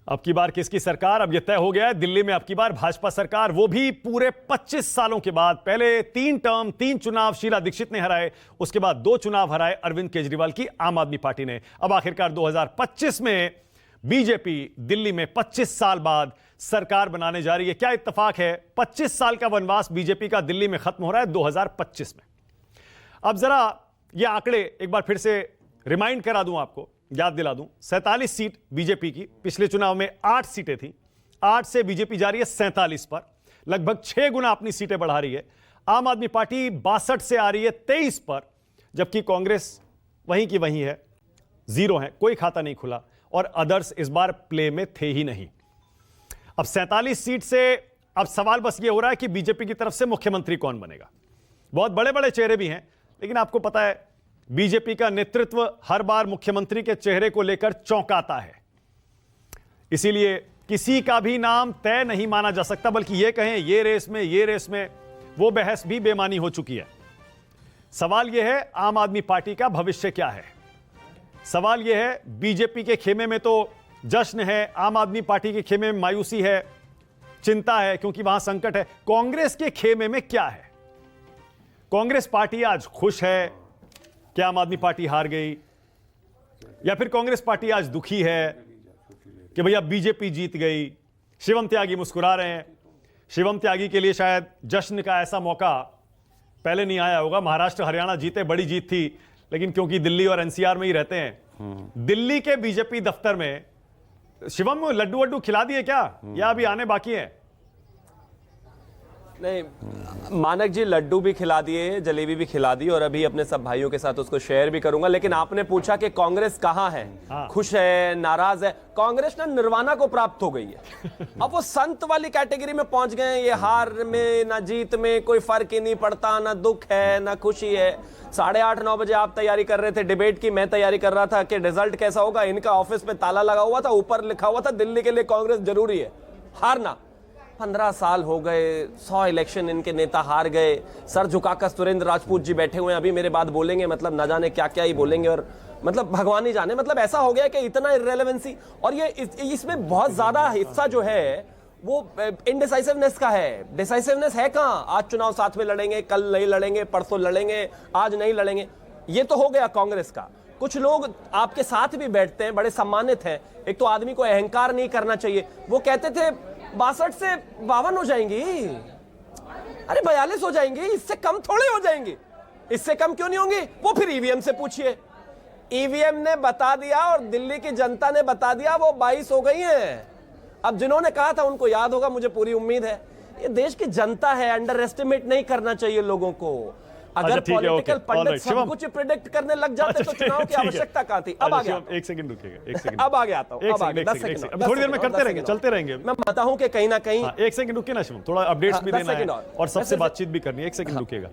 अब की बार किसकी सरकार, अब यह तय हो गया है। दिल्ली में अब की बार भाजपा सरकार, वो भी पूरे 25 सालों के बाद। पहले 3 टर्म 3 चुनाव शीला दीक्षित ने हराए, उसके बाद 2 चुनाव हराए अरविंद केजरीवाल की आम आदमी पार्टी ने। अब आखिरकार 2025 में बीजेपी दिल्ली में 25 साल बाद सरकार बनाने जा रही है। क्या इत्तेफाक है, 25 साल का वनवास बीजेपी का दिल्ली में खत्म हो रहा है 2025 में। अब जरा ये आंकड़े एक बार फिर से रिमाइंड करा दूं, आपको याद दिला दूं। 47 सीट बीजेपी की, पिछले चुनाव में 8 सीटें थी, 8 से बीजेपी जा रही है 47 पर, लगभग 6 गुना अपनी सीटें बढ़ा रही है। आम आदमी पार्टी 62 से आ रही है 23 पर, जबकि कांग्रेस वहीं की वहीं है, 0 है, कोई खाता नहीं खुला, और अदर्स इस बार प्ले में थे ही नहीं। अब 47 सीट से अब सवाल बस ये हो रहा है कि बीजेपी की तरफ से मुख्यमंत्री कौन बनेगा। बहुत बड़े बड़े चेहरे भी हैं, लेकिन आपको पता है बीजेपी का नेतृत्व हर बार मुख्यमंत्री के चेहरे को लेकर चौंकाता है, इसीलिए किसी का भी नाम तय नहीं माना जा सकता, बल्कि यह कहें ये रेस में, वो बहस भी बेमानी हो चुकी है। सवाल यह है आम आदमी पार्टी का भविष्य क्या है। सवाल यह है, बीजेपी के खेमे में तो जश्न है, आम आदमी पार्टी के खेमे में मायूसी है, चिंता है, क्योंकि वहां संकट है। कांग्रेस के खेमे में क्या है? कांग्रेस पार्टी आज खुश है कि आम आदमी पार्टी हार गई, या फिर कांग्रेस पार्टी आज दुखी है कि भैया बीजेपी जीत गई? शिवम त्यागी मुस्कुरा रहे हैं। शिवम त्यागी के लिए शायद जश्न का ऐसा मौका पहले नहीं आया होगा। महाराष्ट्र हरियाणा जीते, बड़ी जीत थी, लेकिन क्योंकि दिल्ली और एनसीआर में ही रहते हैं, दिल्ली के बीजेपी दफ्तर में शिवम लड्डू वड्डू खिला दिए क्या, या अभी आने बाकी है? नहीं, मानक जी लड्डू भी खिला दिए, जलेबी भी खिला दी, और अभी अपने सब भाइयों के साथ उसको शेयर भी करूंगा। लेकिन आपने पूछा कि कांग्रेस कहां है, खुश है, नाराज है? कांग्रेस ना निर्वाणा को प्राप्त हो गई है। अब वो संत वाली कैटेगरी में पहुंच गए हैं। ये हार में ना जीत में कोई फर्क ही नहीं पड़ता, ना दुख है ना खुशी है। 8:30-9 बजे आप तैयारी कर रहे थे डिबेट की, मैं तैयारी कर रहा था कि रिजल्ट कैसा होगा। इनका ऑफिस में ताला लगा हुआ था, ऊपर लिखा हुआ था दिल्ली के लिए कांग्रेस जरूरी है, हारना। 15 साल हो गए, 100 इलेक्शन इनके नेता हार गए। सर झुकाकर सुरेंद्र राजपूत जी बैठे हुए हैं, अभी मेरे बाद बोलेंगे, मतलब न जाने क्या क्या ही बोलेंगे, और मतलब भगवान ही जाने। मतलब ऐसा हो गया कि इतना इररिलेवेंसी, और ये इसमें बहुत ज्यादा हिस्सा जो है वो इनडिसाइसिवनेस का है। डिसाइसिवनेस है कहां? आज चुनाव साथ में लड़ेंगे, कल नहीं लड़ेंगे, परसों लड़ेंगे, आज नहीं लड़ेंगे, ये तो हो गया कांग्रेस का। कुछ लोग आपके साथ भी बैठते हैं, बड़े सम्मानित हैं। एक तो आदमी को अहंकार नहीं करना चाहिए। वो कहते थे 62 से 52 हो जाएंगी, अरे 42 हो जाएंगी, इससे कम थोड़े हो जाएंगी। इससे कम क्यों नहीं होंगी? वो फिर ईवीएम से पूछिए, ईवीएम ने बता दिया और दिल्ली की जनता ने बता दिया, वो 22 हो गई हैं। अब जिन्होंने कहा था उनको याद होगा, मुझे पूरी उम्मीद है। ये देश की जनता है, अंडर एस्टिमेट नहीं करना चाहिए लोगों को। अगर पॉलिटिकल पंडित सब कुछ प्रेडिक्ट करने लग जाते तो चुनाव की आवश्यकता कहां थी? अब आ गया, एक सेकंड रुकिएगा, एक सेकंड, अब आ गया आता हूं, अब आ गया 10 सेकंड, थोड़ी देर में करते रहेंगे, चलते रहेंगे। मैं बताऊं कि कहीं ना कहीं एक सेकंड रुकिए ना शिवम, थोड़ा अपडेट्स भी देना है और सबसे बातचीत भी करनी है। एक सेकंड रुकिएगा।